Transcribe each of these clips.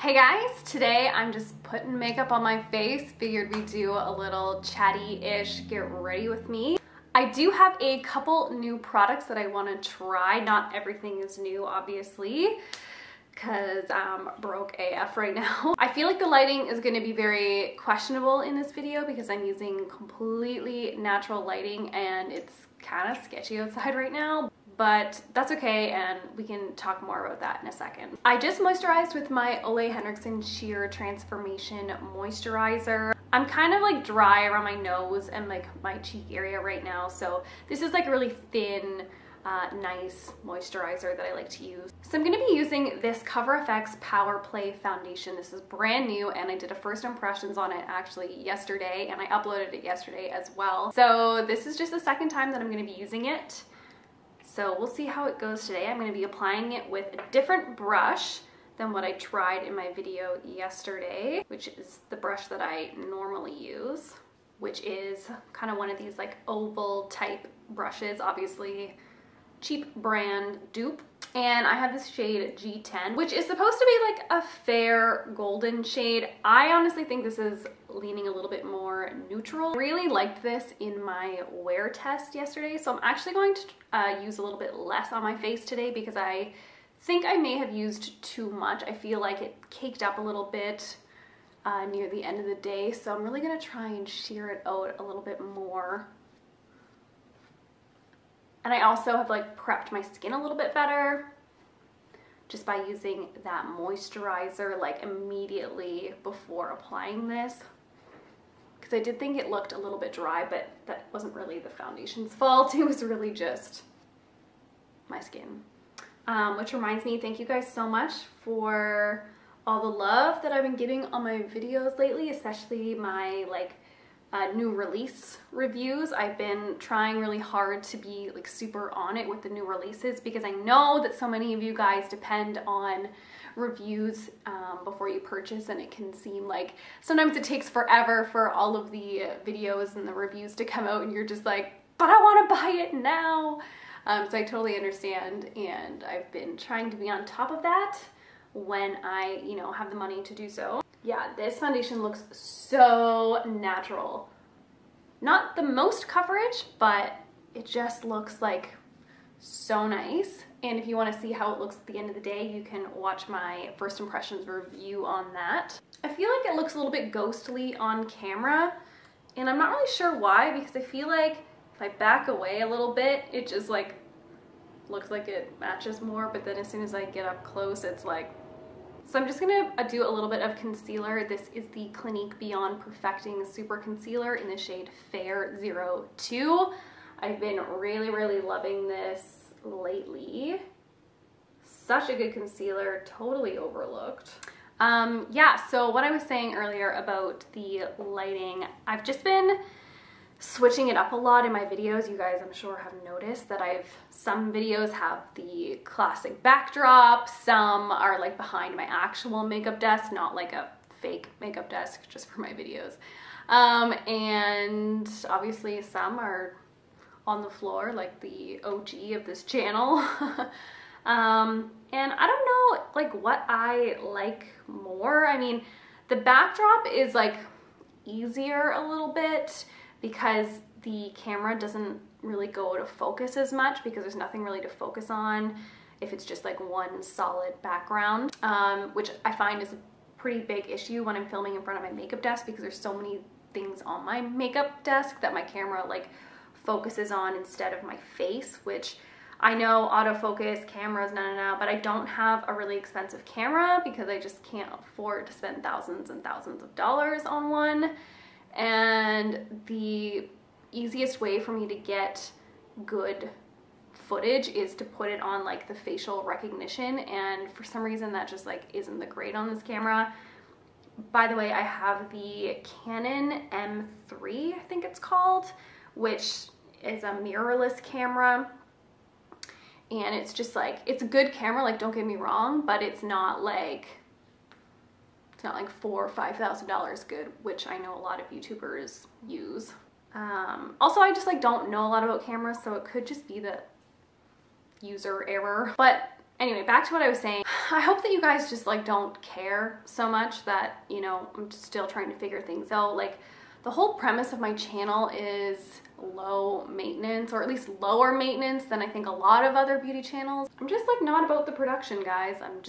Hey guys, today I'm just putting makeup on my face. Figured we'd do a little chatty-ish get ready with me. I do have a couple new products that I want to try. Not everything is new, obviously, because I'm broke AF right now. I feel like the lighting is going to be very questionable in this video because I'm using completely natural lighting and it's kind of sketchy outside right now. But that's okay, and we can talk more about that in a second. I just moisturized with my Ole Henriksen Sheer Transformation Moisturizer. I'm kind of like dry around my nose and like my cheek area right now, so this is like a really thin, nice moisturizer that I like to use. So I'm gonna be using this Cover FX Power Play Foundation. This is brand new, and I did a first impressions on it actually yesterday, and I uploaded it yesterday as well. So this is just the second time that I'm gonna be using it. So we'll see how it goes today. I'm going to be applying it with a different brush than what I tried in my video yesterday, which is the brush that I normally use, which is kind of one of these like oval type brushes, obviously cheap brand dupe. And I have this shade G10, which is supposed to be like a fair golden shade. I honestly think this is leaning a little bit more neutral. I really liked this in my wear test yesterday, so I'm actually going to use a little bit less on my face today because I think I may have used too much. I feel like it caked up a little bit near the end of the day, so I'm really gonna try and sheer it out a little bit more. And I also have like prepped my skin a little bit better just by using that moisturizer like immediately before applying this. Because I did think it looked a little bit dry, but that wasn't really the foundation's fault. It was really just my skin. Which reminds me, thank you guys so much for all the love that I've been getting on my videos lately, especially my like new release reviews. I've been trying really hard to be like super on it with the new releases because I know that so many of you guys depend on reviews before you purchase, and it can seem like sometimes it takes forever for all of the videos and the reviews to come out and you're just like, but I want to buy it now. So I totally understand, and I've been trying to be on top of that when I, have the money to do so. Yeah, this foundation looks so natural. Not the most coverage, but it just looks like so nice. And if you want to see how it looks at the end of the day, you can watch my first impressions review on that. I feel like it looks a little bit ghostly on camera, and I'm not really sure why, because I feel like if I back away a little bit, it just like looks like it matches more, but then as soon as I get up close, it's like. So I'm just gonna do a little bit of concealer. This is the Clinique Beyond Perfecting Super Concealer in the shade Fair 02. I've been really, really loving this lately. Such a good concealer, totally overlooked. Yeah, so what I was saying earlier about the lighting, I've just been switching it up a lot in my videos. You guys, I'm sure, have noticed that some videos have the classic backdrop, some are like behind my actual makeup desk, not like a fake makeup desk just for my videos. And obviously some are on the floor, like the OG of this channel. And I don't know like what I like more. I mean, the backdrop is like easier a little bit because the camera doesn't really go to focus as much because there's nothing really to focus on if it's just like one solid background, which I find is a pretty big issue when I'm filming in front of my makeup desk because there's so many things on my makeup desk that my camera like focuses on instead of my face, which I know autofocus cameras, but I don't have a really expensive camera because I just can't afford to spend thousands and thousands of dollars on one. And the easiest way for me to get good footage is to put it on like the facial recognition, and for some reason that just like isn't the great on this camera. By the way, I have the Canon M3, I think it's called, which is a mirrorless camera, and it's just like, it's a good camera, like don't get me wrong, but it's not like $4,000 or $5,000 good, which I know a lot of YouTubers use. Also, I just like don't know a lot about cameras, so it could just be the user error. But Anyway, back to what I was saying. I hope that you guys just like don't care so much that, you know, I'm just still trying to figure things out. Like, the whole premise of my channel is low maintenance, or at least lower maintenance than I think a lot of other beauty channels. I'm just like not about the production, guys. I'm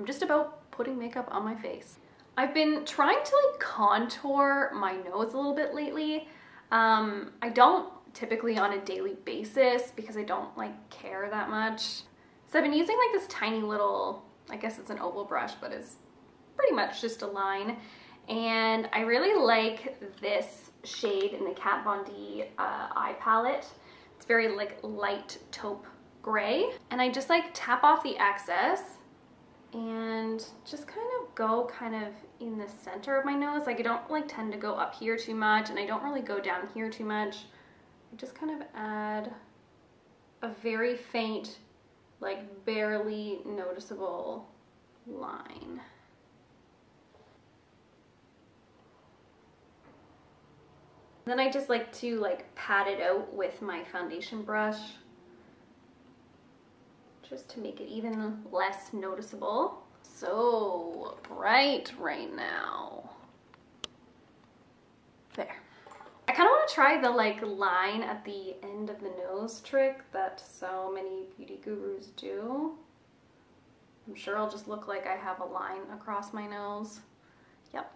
just about putting makeup on my face. I've been trying to like contour my nose a little bit lately. I don't typically on a daily basis because I don't like care that much. So I've been using like this tiny little, I guess it's an oval brush, but it's pretty much just a line. And I really like this shade in the Kat Von D eye palette. It's very like light taupe gray. And I just like tap off the excess and just kind of go kind of in the center of my nose. Like, I don't like tend to go up here too much, and I don't really go down here too much. I just kind of add a very faint, like barely noticeable line. Then I just like to like pat it out with my foundation brush just to make it even less noticeable. So bright right now. There. I kind of want to try the like line at the end of the nose trick that so many beauty gurus do. I'm sure I'll just look like I have a line across my nose. Yep,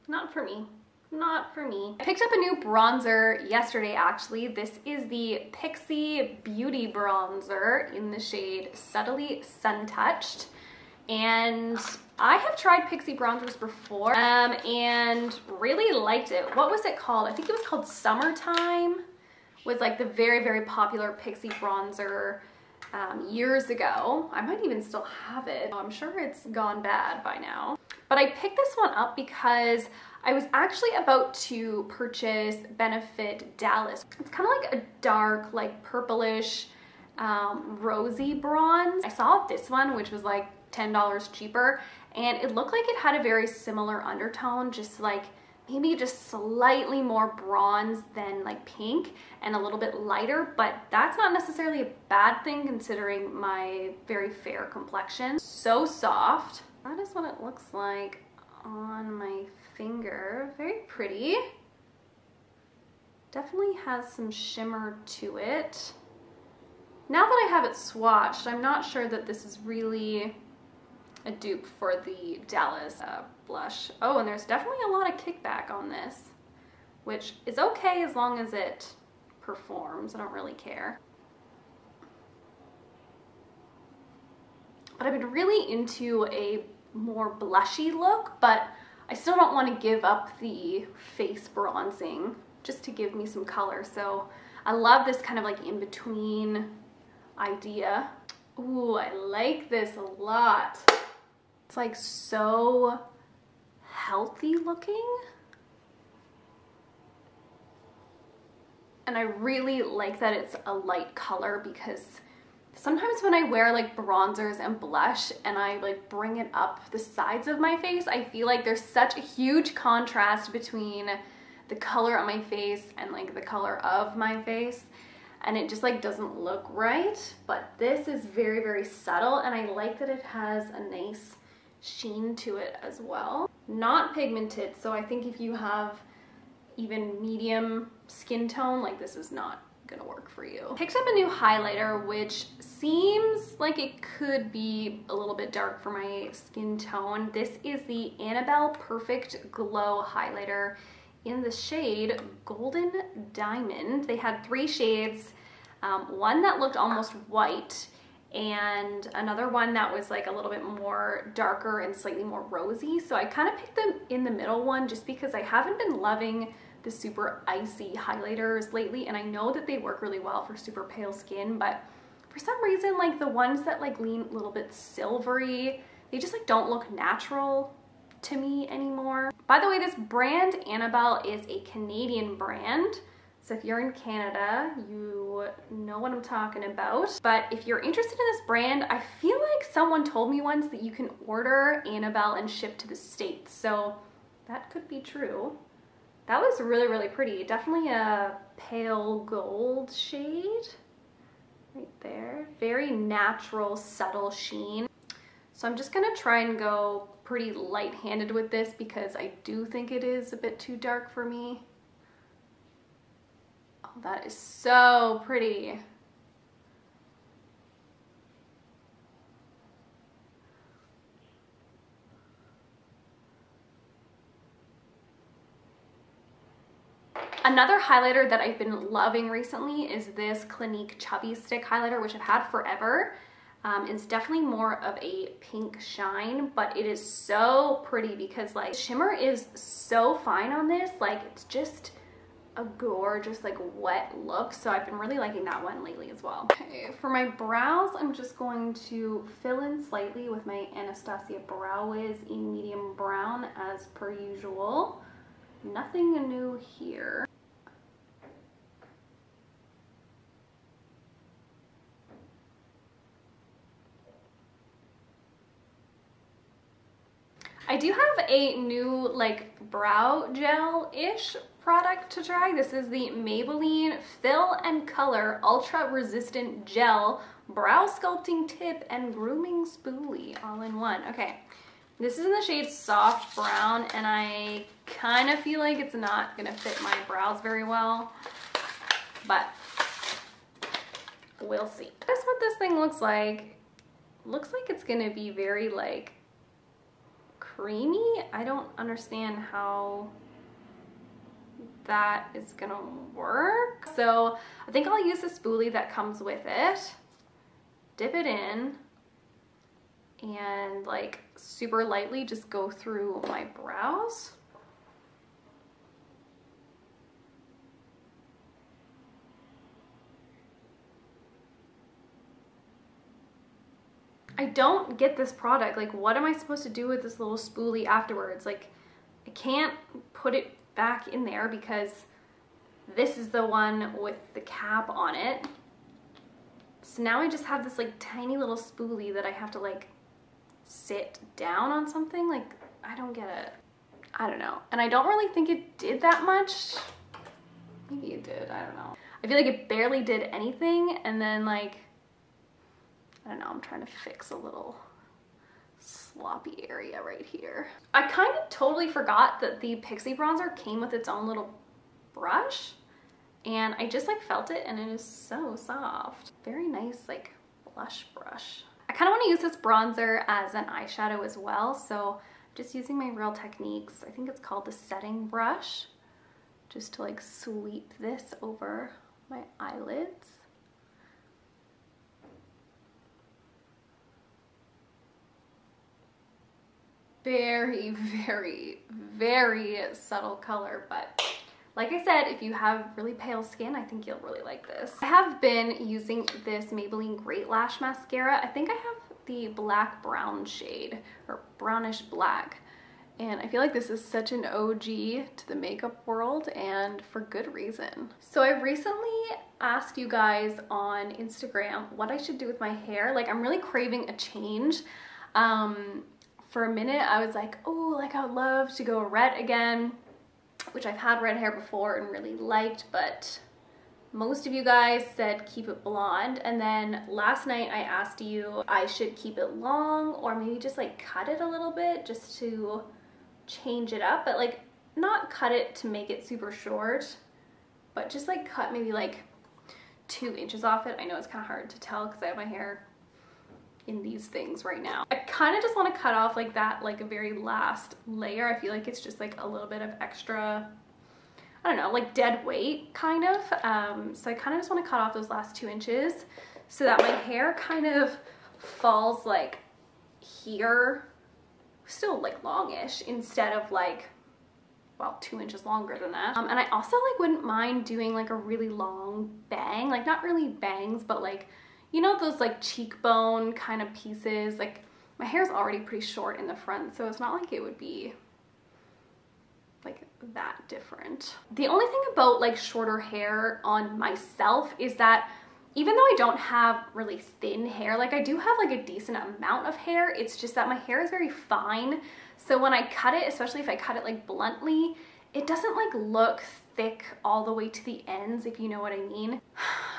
not for me. Not for me. I picked up a new bronzer yesterday, actually. This is the Pixi Beauty Bronzer in the shade Subtly Sun Touched. And I have tried Pixi bronzers before and really liked it. What was it called? I think it was called Summertime. Was like the very, very popular Pixi bronzer years ago. I might even still have it. I'm sure it's gone bad by now. But I picked this one up because I was actually about to purchase Benefit Dallas. It's kind of like a dark, like purplish, rosy bronze. I saw this one, which was like $10 cheaper, and it looked like it had a very similar undertone, just like maybe just slightly more bronze than like pink and a little bit lighter, but that's not necessarily a bad thing considering my very fair complexion. So soft. That is what it looks like on my finger. Very pretty. Definitely has some shimmer to it. Now that I have it swatched, I'm not sure that this is really a dupe for the Dallas blush. Oh, and there's definitely a lot of kickback on this, which is okay as long as it performs. I don't really care. But I've been really into a more blushy look, but I still don't want to give up the face bronzing just to give me some color. So I love this kind of like in-between idea. Ooh, I like this a lot. It's like so healthy looking. And I really like that it's a light color, because sometimes when I wear like bronzers and blush and I like bring it up the sides of my face, I feel like there's such a huge contrast between the color on my face and like the color of my face, and it just like doesn't look right. But this is very, very subtle, and I like that it has a nice sheen to it as well. Not pigmented, so I think if you have even medium skin tone, like this is not gonna work for you. Picked up a new highlighter, which seems like it could be a little bit dark for my skin tone. This is the Annabelle Perfect Glow highlighter in the shade Golden Diamond. They had 3 shades, one that looked almost white, and another one that was like a little bit more darker and slightly more rosy. So I kind of picked them in the middle one just because I haven't been loving the super icy highlighters lately, and I know that they work really well for super pale skin, but for some reason like the ones that like lean a little bit silvery, they just like don't look natural to me anymore. By the way, this brand Annabelle is a Canadian brand, so if you're in Canada, you know what I'm talking about. But if you're interested in this brand, I feel like someone told me once that you can order Annabelle and ship to the States, so that could be true. That was really, really pretty. Definitely a pale gold shade. right there. Very natural, subtle sheen. So I'm just gonna try and go pretty light-handed with this because I do think it is a bit too dark for me. Oh, that is so pretty. Another highlighter that I've been loving recently is this Clinique Chubby Stick highlighter, which I've had forever. It's definitely more of a pink shine, but it is so pretty because like shimmer is so fine on this. Like it's just a gorgeous like wet look. So I've been really liking that one lately as well. Okay, for my brows, I'm just going to fill in slightly with my Anastasia Brow Wiz in medium brown as per usual. Nothing new here. I do have a new like brow gel-ish product to try. This is the Maybelline Fill and Color Ultra Resistant Gel Brow Sculpting Tip and Grooming Spoolie all in one. Okay, this is in the shade Soft Brown and I kind of feel like it's not gonna fit my brows very well, but we'll see. That's what this thing looks like. Looks like it's gonna be very like creamy. I don't understand how that is gonna work. So I think I'll use the spoolie that comes with it, dip it in, and like super lightly just go through my brows. I don't get this product. Like, what am I supposed to do with this little spoolie afterwards? Like, I can't put it back in there because this is the one with the cap on it. So now I just have this like tiny little spoolie that I have to like sit down on something. Like, I don't get it. I don't know. And I don't really think it did that much. Maybe it did, I don't know. I feel like it barely did anything, and then like, I don't know, I'm trying to fix a little sloppy area right here. I kind of totally forgot that the Pixi bronzer came with its own little brush, and I just like felt it and it is so soft. Very nice like blush brush. I kind of want to use this bronzer as an eyeshadow as well, so I'm just using my Real Techniques, I think it's called the setting brush, just to like sweep this over my eyelids. Very, very, very subtle color, but like I said, if you have really pale skin, I think you'll really like this. I have been using this Maybelline Great Lash Mascara. I think I have the black brown shade, or brownish black, and I feel like this is such an OG to the makeup world, and for good reason. So I recently asked you guys on Instagram what I should do with my hair. Like, I'm really craving a change. For a minute, I was like, oh, like I would love to go red again, which I've had red hair before and really liked, but most of you guys said keep it blonde. And then last night I asked you I should keep it long or maybe just like cut it a little bit just to change it up, but like not cut it to make it super short, but just like cut maybe like 2 inches off it. I know it's kind of hard to tell because I have my hair in these things right now. I kind of just want to cut off like that, like a very last layer. I feel like it's just like a little bit of extra, I don't know, like dead weight kind of. So I kind of just want to cut off those last 2 inches so that my hair kind of falls like here, still like longish, instead of like, well, 2 inches longer than that. And I also like wouldn't mind doing like a really long bang, like not really bangs, but like, you know, those like cheekbone kind of pieces. Like my hair's already pretty short in the front, so it's not like it would be like that different. The only thing about like shorter hair on myself is that even though I don't have really thin hair, like I do have like a decent amount of hair, it's just that my hair is very fine. So when I cut it, especially if I cut it like bluntly, it doesn't like look thick all the way to the ends, if you know what I mean.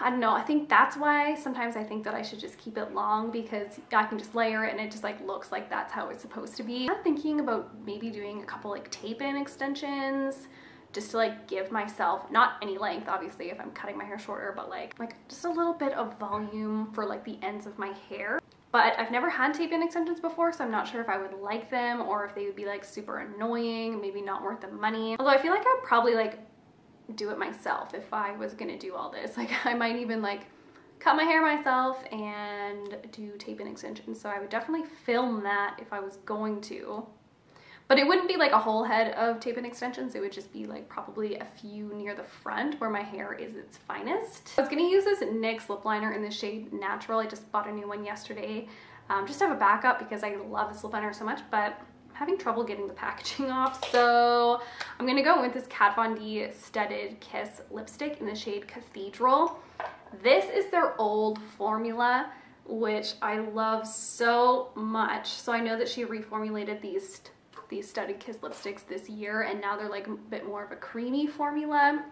I don't know, I think that's why sometimes I think that I should just keep it long, because I can just layer it and it just like looks like that's how it's supposed to be. I'm thinking about maybe doing a couple like tape-in extensions just to like give myself, not any length obviously if I'm cutting my hair shorter, but like just a little bit of volume for like the ends of my hair. But I've never had tape-in extensions before, so I'm not sure if I would like them or if they would be like super annoying, maybe not worth the money. Although I feel like I'd probably like do it myself if I was gonna do all this. Like I might even like cut my hair myself and do tape-in extensions. So I would definitely film that if I was going to. But it wouldn't be like a whole head of tape-in extensions. It would just be like probably a few near the front where my hair is its finest. I was gonna use this NYX lip liner in the shade Natural. I just bought a new one yesterday, just to have a backup because I love this lip liner so much, but I'm having trouble getting the packaging off. So I'm gonna go with this Kat Von D Studded Kiss lipstick in the shade Cathedral. This is their old formula, which I love so much. So I know that she reformulated these Studded Kiss lipsticks this year, and now they're like a bit more of a creamy formula,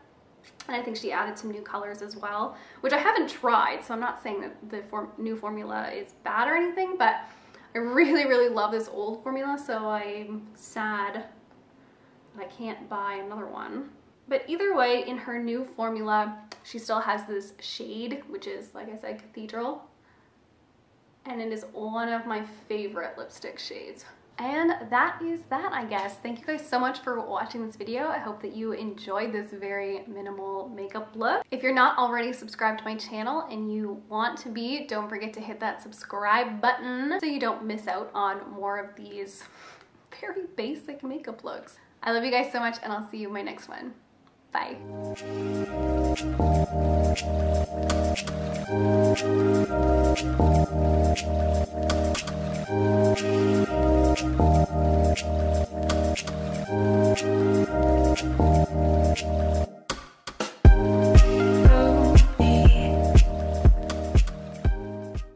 and I think she added some new colors as well, which I haven't tried, so I'm not saying that the new formula is bad or anything, but I really love this old formula, so I'm sad that I can't buy another one. But either way, in her new formula she still has this shade, which is, like I said, Cathedral, and it is one of my favorite lipstick shades. And that is that, I guess. Thank you guys so much for watching this video. I hope that you enjoyed this very minimal makeup look. If you're not already subscribed to my channel and you want to be, don't forget to hit that subscribe button so you don't miss out on more of these very basic makeup looks. I love you guys so much, and I'll see you in my next one. Bye.